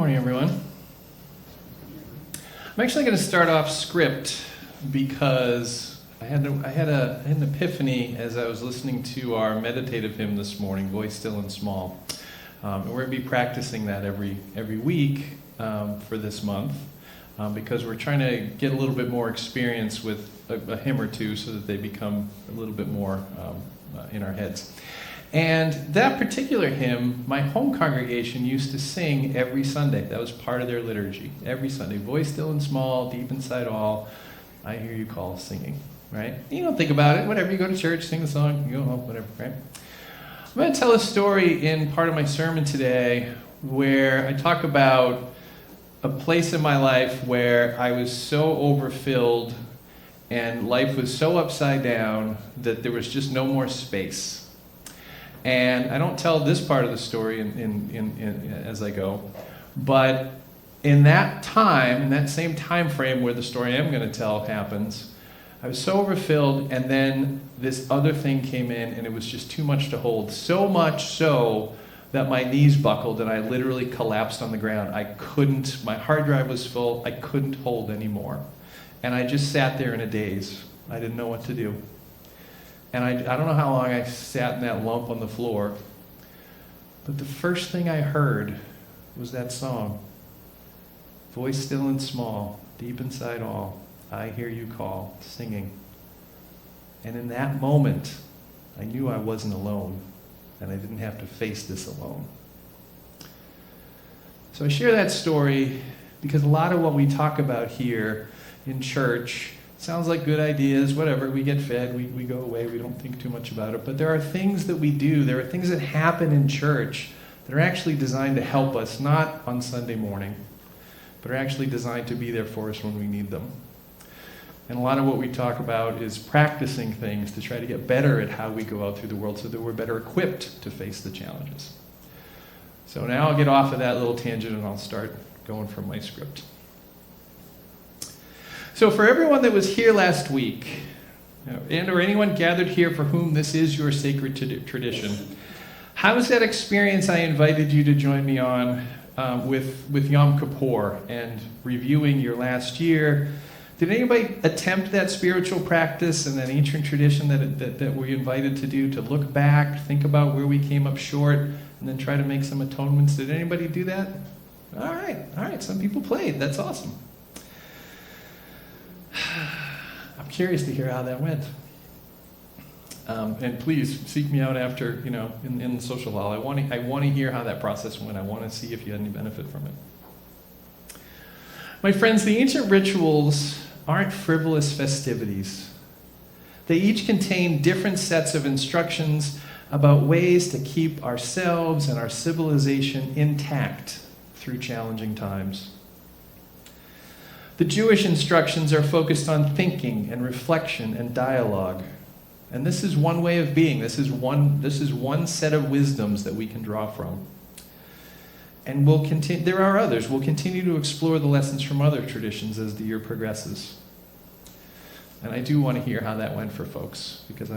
morning, everyone. I'm actually going to start off script because I had an epiphany as I was listening to our meditative hymn this morning, Voice Still and Small. And we're going to be practicing that every week for this month because we're trying to get a little bit more experience with a hymn or two so that they become a little bit more in our heads. And that particular hymn, my home congregation used to sing every Sunday. That was part of their liturgy. Every Sunday, voice still and small, deep inside all, I hear you call, singing, right? You don't think about it. Whatever, you go to church, sing the song, you go home, whatever, right? I'm going to tell a story in part of my sermon today where I talk about a place in my life where I was so overfilled and life was so upside down that there was just no more space. And I don't tell this part of the story as I go, but in that time, in that same time frame where the story I'm going to tell happens, I was so overfilled, and then this other thing came in, and it was just too much to hold. So much so that my knees buckled, and I literally collapsed on the ground. I couldn't, my hard drive was full, I couldn't hold anymore. And I just sat there in a daze. I didn't know what to do. And I don't know how long I sat in that lump on the floor, but the first thing I heard was that song. Voice still and small, deep inside all, I hear you call, singing. And in that moment, I knew I wasn't alone, and I didn't have to face this alone. So I share that story because a lot of what we talk about here in church sounds like good ideas, whatever, we get fed, we go away, we don't think too much about it. But there are things that we do, there are things that happen in church that are actually designed to help us, not on Sunday morning, but are actually designed to be there for us when we need them. And a lot of what we talk about is practicing things to try to get better at how we go out through the world so that we're better equipped to face the challenges. So now I'll get off of that little tangent and I'll start going from my script. So for everyone that was here last week, and or anyone gathered here for whom this is your sacred tradition, how was that experience I invited you to join me on with Yom Kippur and reviewing your last year? Did anybody attempt that spiritual practice and that ancient tradition that we invited to do, to look back, think about where we came up short, and then try to make some atonements? Did anybody do that? All right, some people played. That's awesome. I'm curious to hear how that went. And please seek me out after, in the social hall. I want to hear how that process went. I want to see if you had any benefit from it. My friends, the ancient rituals aren't frivolous festivities. They each contain different sets of instructions about ways to keep ourselves and our civilization intact through challenging times. The Jewish instructions are focused on thinking and reflection and dialogue. And this is one way of being. This is one set of wisdoms that we can draw from. And we'll continue. There are others. We'll continue to explore the lessons from other traditions as the year progresses. And I do want to hear how that went for folks, because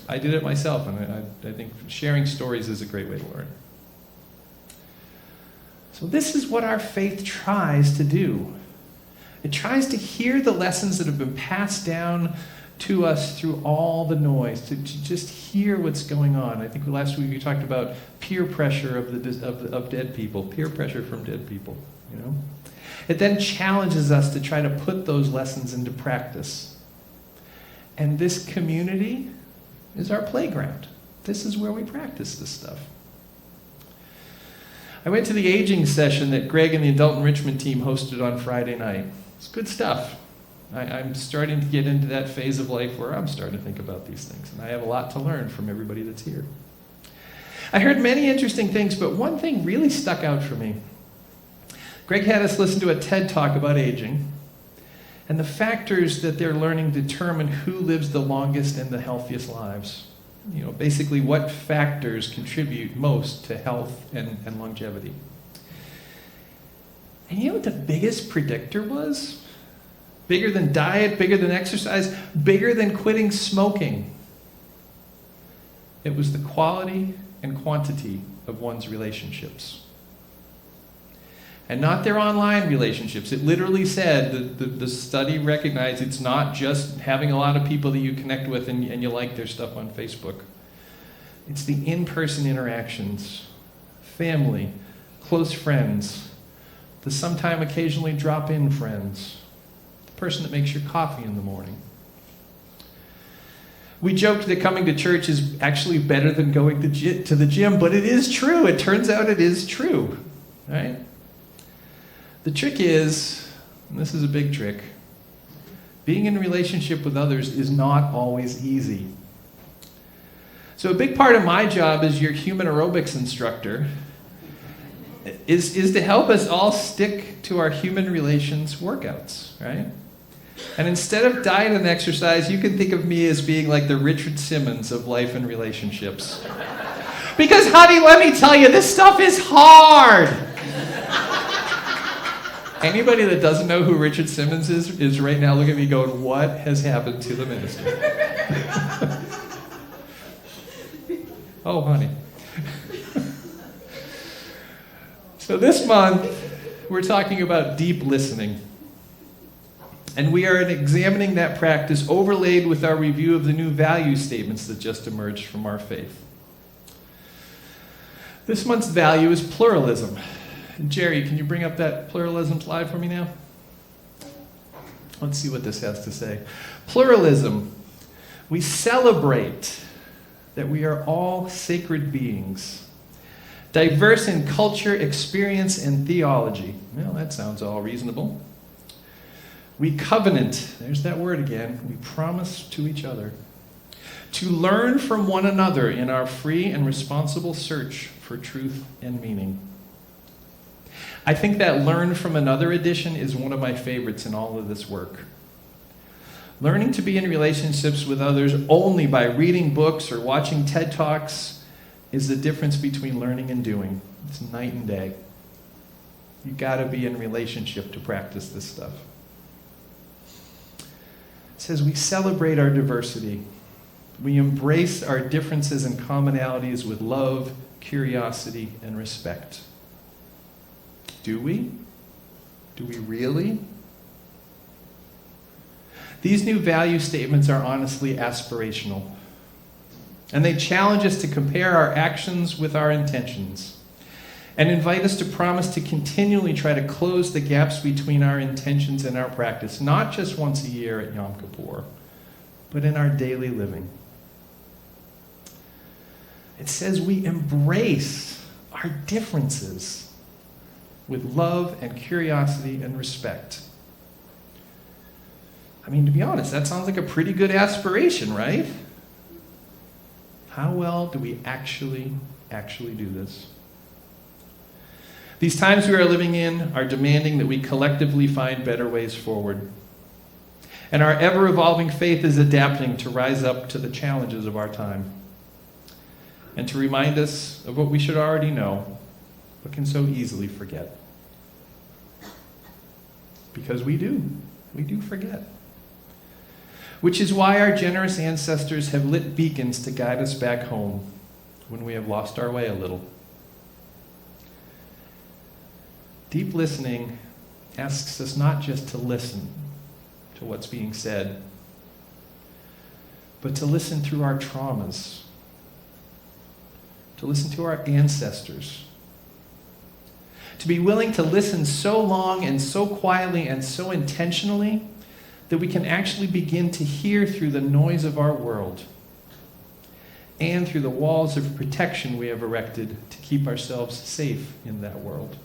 I did it myself, and I think sharing stories is a great way to learn. So this is what our faith tries to do. It tries to hear the lessons that have been passed down to us through all the noise, to just hear what's going on. I think last week we talked about peer pressure of dead people, peer pressure from dead people. It then challenges us to try to put those lessons into practice. And this community is our playground. This is where we practice this stuff. I went to the aging session that Greg and the adult enrichment team hosted on Friday night. It's good stuff. I'm starting to get into that phase of life where I'm starting to think about these things, and I have a lot to learn from everybody that's here. I heard many interesting things, but one thing really stuck out for me. Greg had us listen to a TED Talk about aging, and the factors that they're learning determine who lives the longest and the healthiest lives. Basically what factors contribute most to health and longevity. And you know what the biggest predictor was? Bigger than diet, bigger than exercise, bigger than quitting smoking. It was the quality and quantity of one's relationships. And not their online relationships. It literally said, the study recognized it's not just having a lot of people that you connect with and you like their stuff on Facebook. It's the in-person interactions, family, close friends, the sometime occasionally drop-in friends, the person that makes your coffee in the morning. We joked that coming to church is actually better than going to the gym, but it is true. It turns out it is true, right? The trick is, and this is a big trick, being in a relationship with others is not always easy. So a big part of my job as your human aerobics instructor is to help us all stick to our human relations workouts, right? And instead of diet and exercise, you can think of me as being like the Richard Simmons of life and relationships. Because honey, let me tell you, this stuff is hard. Anybody that doesn't know who Richard Simmons is right now looking at me going, what has happened to the minister? Oh, honey. So this month, we're talking about deep listening. And we are examining that practice overlaid with our review of the new value statements that just emerged from our faith. This month's value is pluralism. Jerry, can you bring up that pluralism slide for me now? Let's see what this has to say. Pluralism. We celebrate that we are all sacred beings, diverse in culture, experience, and theology. Well, that sounds all reasonable. We covenant. There's that word again. We promise to each other to learn from one another in our free and responsible search for truth and meaning. I think that learn from another edition is one of my favorites in all of this work. Learning to be in relationships with others only by reading books or watching TED Talks is the difference between learning and doing. It's night and day. You've got to be in relationship to practice this stuff. It says we celebrate our diversity. We embrace our differences and commonalities with love, curiosity, and respect. Do we? Do we really? These new value statements are honestly aspirational. And they challenge us to compare our actions with our intentions and invite us to promise to continually try to close the gaps between our intentions and our practice, not just once a year at Yom Kippur, but in our daily living. It says we embrace our differences with love and curiosity and respect. I mean, to be honest, that sounds like a pretty good aspiration, right? How well do we actually do this? These times we are living in are demanding that we collectively find better ways forward. And our ever-evolving faith is adapting to rise up to the challenges of our time and to remind us of what we should already know, but can so easily forget. Because we do forget. Which is why our generous ancestors have lit beacons to guide us back home when we have lost our way a little. Deep listening asks us not just to listen to what's being said, but to listen through our traumas, to listen to our ancestors, to be willing to listen so long and so quietly and so intentionally that we can actually begin to hear through the noise of our world and through the walls of protection we have erected to keep ourselves safe in that world.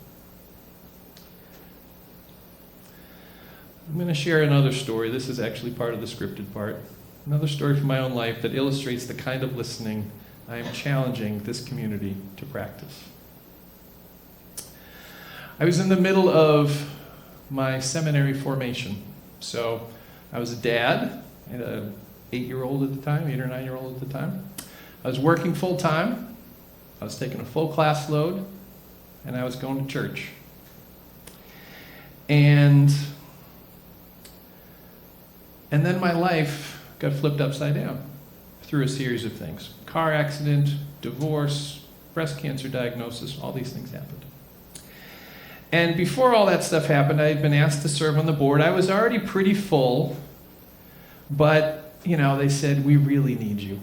I'm going to share another story. This is actually part of the scripted part. Another story from my own life that illustrates the kind of listening I am challenging this community to practice. I was in the middle of my seminary formation. So I was a dad. I had an 8-year-old at the time, 8 or 9-year-old at the time. I was working full time. I was taking a full class load, and I was going to church. And then my life got flipped upside down through a series of things. Car accident, divorce, breast cancer diagnosis, all these things happened. And before all that stuff happened, I had been asked to serve on the board. I was already pretty full, but, they said, we really need you.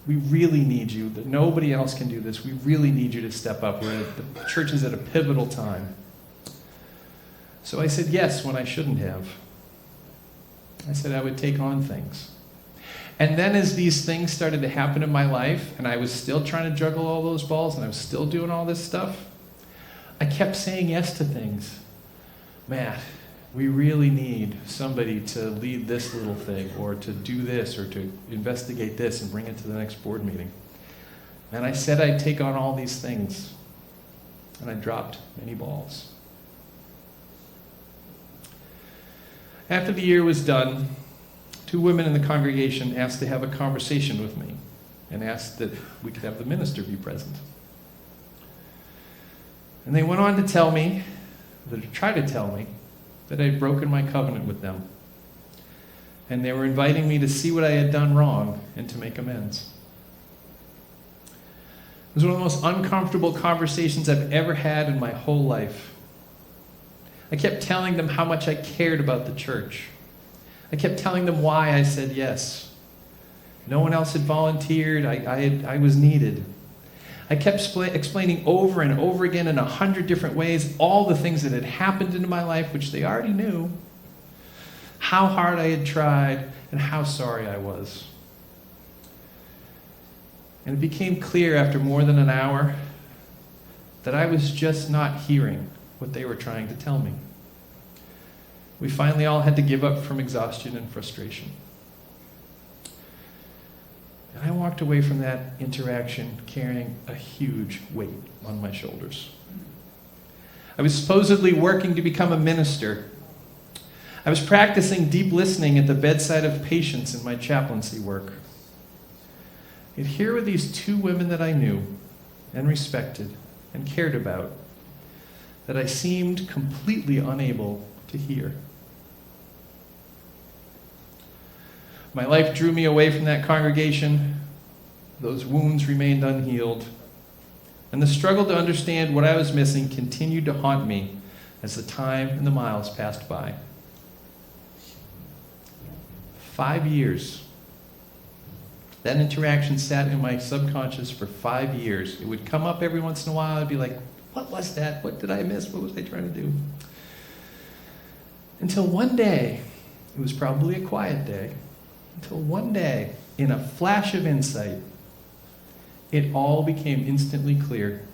We really need you. That nobody else can do this. We really need you to step up. The church is at a pivotal time. So I said yes when I shouldn't have. I said I would take on things. And then as these things started to happen in my life, and I was still trying to juggle all those balls, and I was still doing all this stuff, I kept saying yes to things. Matt, we really need somebody to lead this little thing, or to do this, or to investigate this and bring it to the next board meeting. And I said I'd take on all these things, and I dropped many balls. After the year was done, 2 women in the congregation asked to have a conversation with me and asked that we could have the minister be present. And they went on to tell me, try to tell me, that I had broken my covenant with them. And they were inviting me to see what I had done wrong and to make amends. It was one of the most uncomfortable conversations I've ever had in my whole life. I kept telling them how much I cared about the church. I kept telling them why I said yes. No one else had volunteered. I was needed. I kept explaining over and over again in 100 different ways all the things that had happened in my life, which they already knew, how hard I had tried, and how sorry I was. And it became clear after more than an hour that I was just not hearing what they were trying to tell me. We finally all had to give up from exhaustion and frustration. And I walked away from that interaction carrying a huge weight on my shoulders. I was supposedly working to become a minister. I was practicing deep listening at the bedside of patients in my chaplaincy work. Yet here were these 2 women that I knew and respected and cared about that I seemed completely unable to hear. My life drew me away from that congregation. Those wounds remained unhealed. And the struggle to understand what I was missing continued to haunt me as the time and the miles passed by. 5 years. That interaction sat in my subconscious for 5 years. It would come up every once in a while. I'd be like, what was that? What did I miss? What was I trying to do? Until one day, it was probably a quiet day, until one day, in a flash of insight, it all became instantly clear.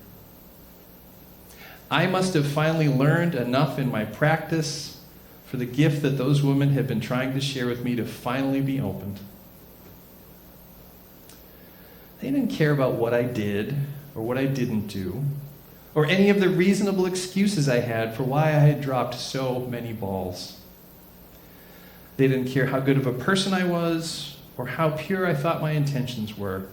I must have finally learned enough in my practice for the gift that those women had been trying to share with me to finally be opened. They didn't care about what I did or what I didn't do, or any of the reasonable excuses I had for why I had dropped so many balls. They didn't care how good of a person I was or how pure I thought my intentions were.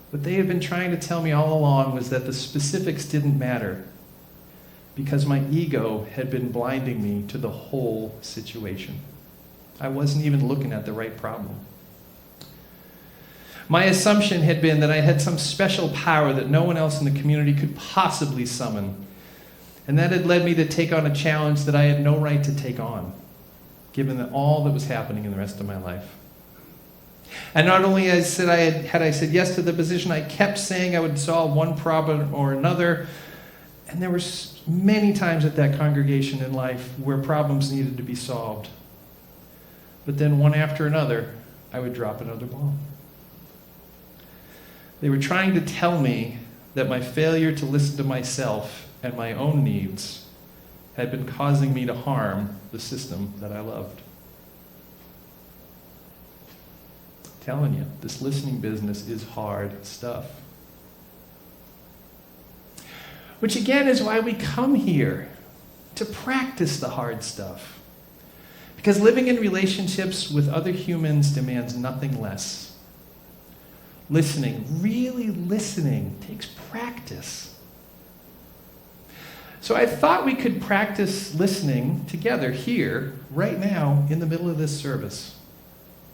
What they had been trying to tell me all along was that the specifics didn't matter because my ego had been blinding me to the whole situation. I wasn't even looking at the right problem. My assumption had been that I had some special power that no one else in the community could possibly summon, and that had led me to take on a challenge that I had no right to take on, given all that was happening in the rest of my life. And not only had I said yes to the position, I kept saying I would solve one problem or another. And there were many times at that congregation in life where problems needed to be solved. But then one after another, I would drop another ball. They were trying to tell me that my failure to listen to myself and my own needs had been causing me to harm the system that I loved. I'm telling you, this listening business is hard stuff. Which again is why we come here, to practice the hard stuff. Because living in relationships with other humans demands nothing less. Listening, really listening, takes practice. So I thought we could practice listening together here, right now, in the middle of this service.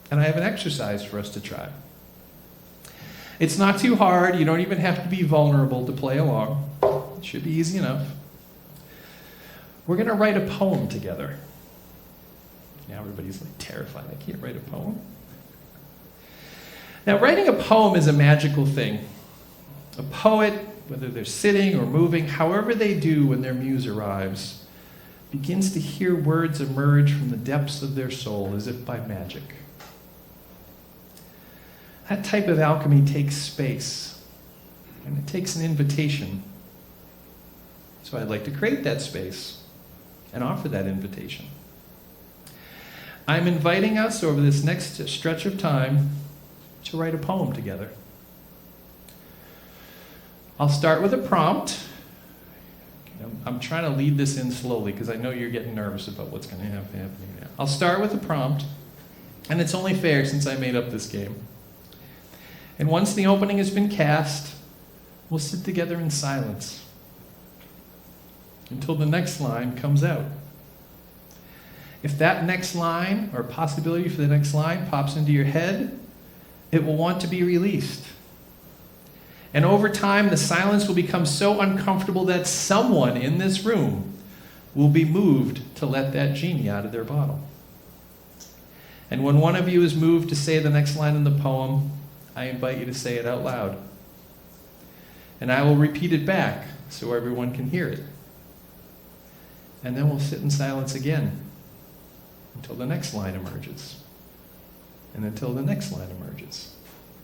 And I have an exercise for us to try. It's not too hard. You don't even have to be vulnerable to play along. It should be easy enough. We're going to write a poem together. Now everybody's like terrified. I can't write a poem. Now, writing a poem is a magical thing. A poet, whether they're sitting or moving, however they do when their muse arrives, begins to hear words emerge from the depths of their soul as if by magic. That type of alchemy takes space, and it takes an invitation. So I'd like to create that space and offer that invitation. I'm inviting us over this next stretch of time to write a poem together. I'll start with a prompt. I'm trying to lead this in slowly because I know you're getting nervous about what's going to happen now. I'll start with a prompt, and it's only fair since I made up this game. And once the opening has been cast, we'll sit together in silence until the next line comes out. If that next line, or possibility for the next line, pops into your head, it will want to be released. And over time, the silence will become so uncomfortable that someone in this room will be moved to let that genie out of their bottle. And when one of you is moved to say the next line in the poem, I invite you to say it out loud. And I will repeat it back so everyone can hear it. And then we'll sit in silence again until the next line emerges. And until the next line emerges.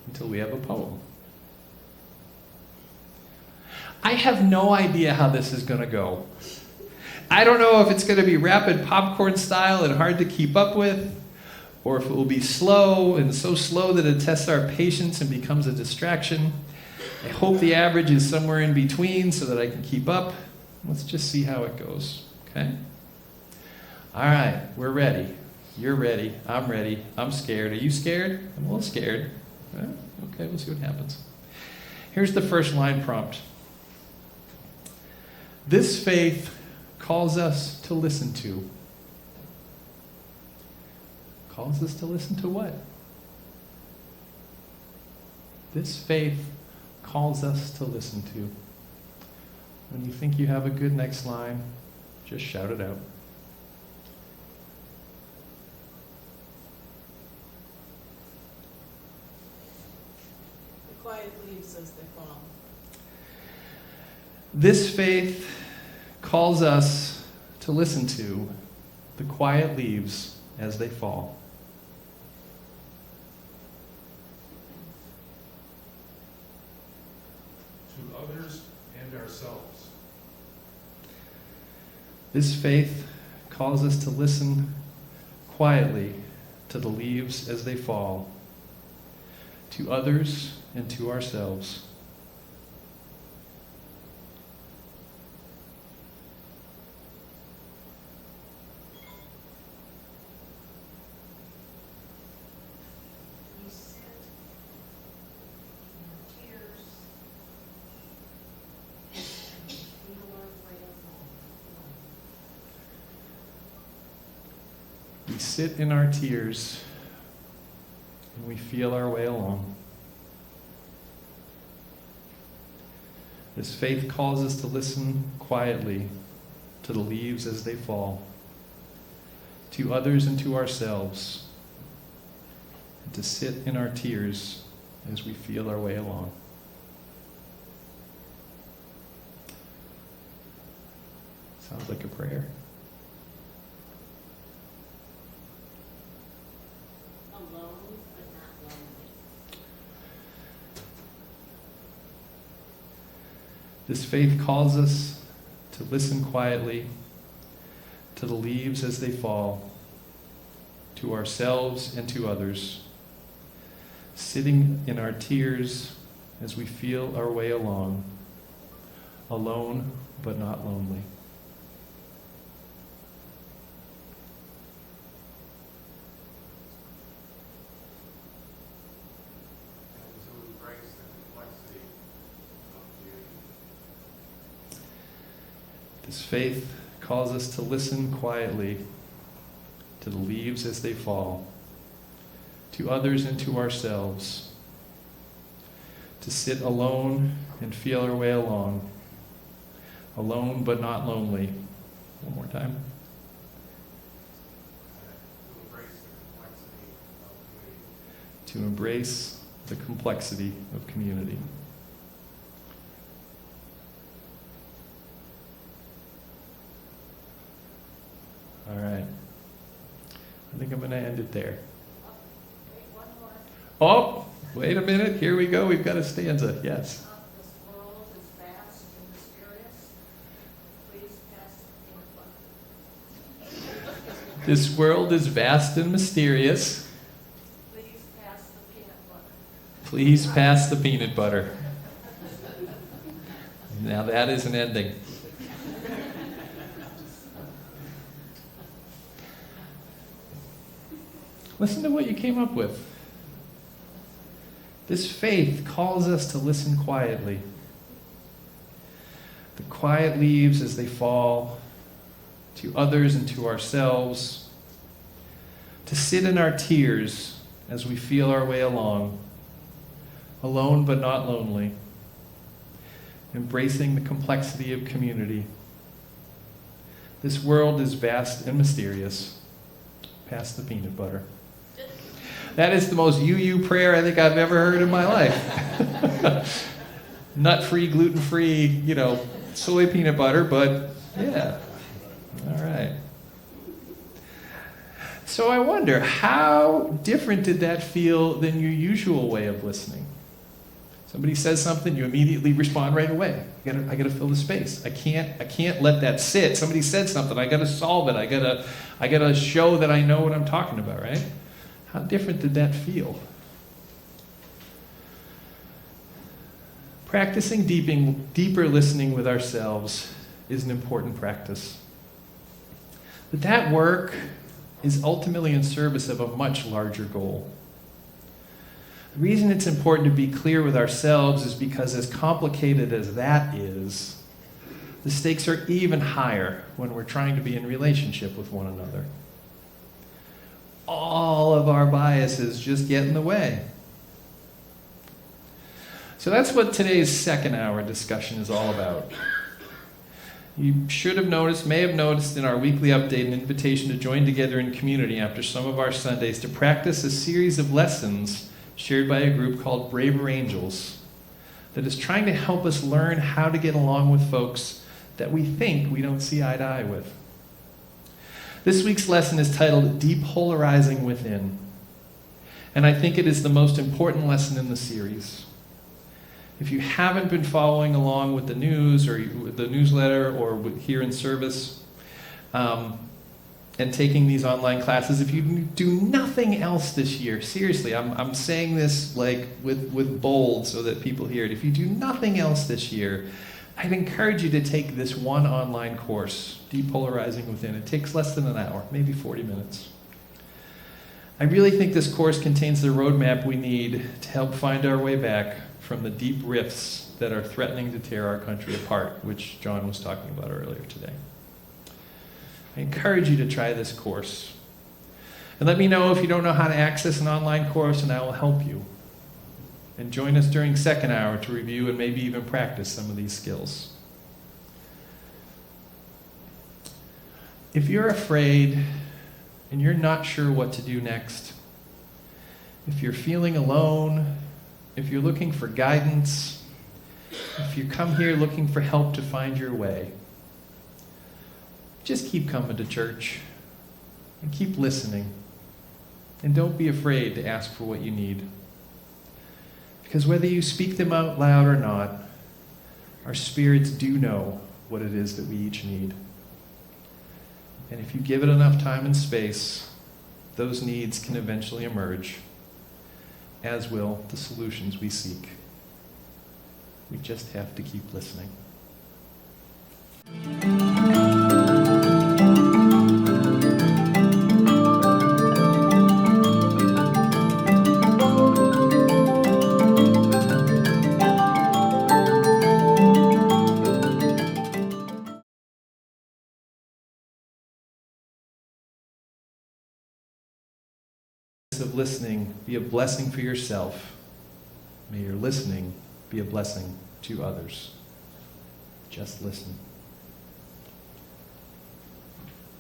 Until we have a poem. I have no idea how this is going to go. I don't know if it's going to be rapid popcorn style and hard to keep up with, or if it will be slow and so slow that it tests our patience and becomes a distraction. I hope the average is somewhere in between so that I can keep up. Let's just see how it goes, okay? All right, we're ready. You're ready. I'm ready. I'm scared. Are you scared? I'm a little scared. Okay, we'll see what happens. Here's the first line prompt. This faith calls us to listen to. Calls us to listen to what? This faith calls us to listen to. When you think you have a good next line, just shout it out. The quiet leaves as they fall. This faith calls us to listen to the quiet leaves as they fall. To others and ourselves. This faith calls us to listen quietly to the leaves as they fall, to others and to ourselves. We sit in our tears and feel our way along. We sit in our tears and we feel our way along. This faith calls us to listen quietly to the leaves as they fall, to others and to ourselves, and to sit in our tears as we feel our way along. Sounds like a prayer. Alone but not lonely. This faith calls us to listen quietly to the leaves as they fall, to ourselves and to others, sitting in our tears as we feel our way along, alone but not lonely. Until we embrace the complexity of beauty. This faith calls us to listen quietly to the leaves as they fall, to others and to ourselves, to sit alone and feel our way along, alone but not lonely, One more time. To embrace the complexity of To embrace the complexity of community. community. All right. I think I'm going to end it there. Wait, one more. Oh, wait a minute. Here we go. We've got a stanza. Yes. This world is vast and mysterious. Please pass the peanut butter. This world is vast and mysterious. Please pass the peanut butter. Please pass the peanut butter. Now that is an ending. Listen to what you came up with. This faith calls us to listen quietly. The quiet leaves as they fall to others and to ourselves, to sit in our tears as we feel our way along, alone but not lonely, embracing the complexity of community. This world is vast and mysterious. Pass the peanut butter. That is the most you prayer I think I've ever heard in my life. Nut-free, gluten-free, soy peanut butter, but yeah. All right. So I wonder, how different did that feel than your usual way of listening? Somebody says something, you immediately respond right away. I gotta fill the space. I can't let that sit. Somebody said something, I gotta solve it. I gotta show that I know what I'm talking about, right? How different did that feel? Practicing deeper listening with ourselves is an important practice. But that work is ultimately in service of a much larger goal. The reason it's important to be clear with ourselves is because, as complicated as that is, the stakes are even higher when we're trying to be in relationship with one another. All of our biases just get in the way. So that's what today's second hour discussion is all about. You may have noticed in our weekly update an invitation to join together in community after some of our Sundays to practice a series of lessons shared by a group called Braver Angels that is trying to help us learn how to get along with folks that we think we don't see eye to eye with. This week's lesson is titled Depolarizing Within, and I think it is the most important lesson in the series. If you haven't been following along with the news or the newsletter or here in service and taking these online classes, if you do nothing else this year, seriously, I'm saying this like with bold so that people hear it. If you do nothing else this year, I'd encourage you to take this one online course, Depolarizing Within. It takes less than an hour, maybe 40 minutes. I really think this course contains the roadmap we need to help find our way back from the deep rifts that are threatening to tear our country apart, which John was talking about earlier today. I encourage you to try this course. And let me know if you don't know how to access an online course, and I will help you. And join us during second hour to review and maybe even practice some of these skills. If you're afraid and you're not sure what to do next, if you're feeling alone, if you're looking for guidance, if you come here looking for help to find your way, just keep coming to church and keep listening. And don't be afraid to ask for what you need. Because whether you speak them out loud or not, our spirits do know what it is that we each need. And if you give it enough time and space, those needs can eventually emerge, as will the solutions we seek. We just have to keep listening. Of listening be a blessing for yourself. May your listening be a blessing to others. Just listen.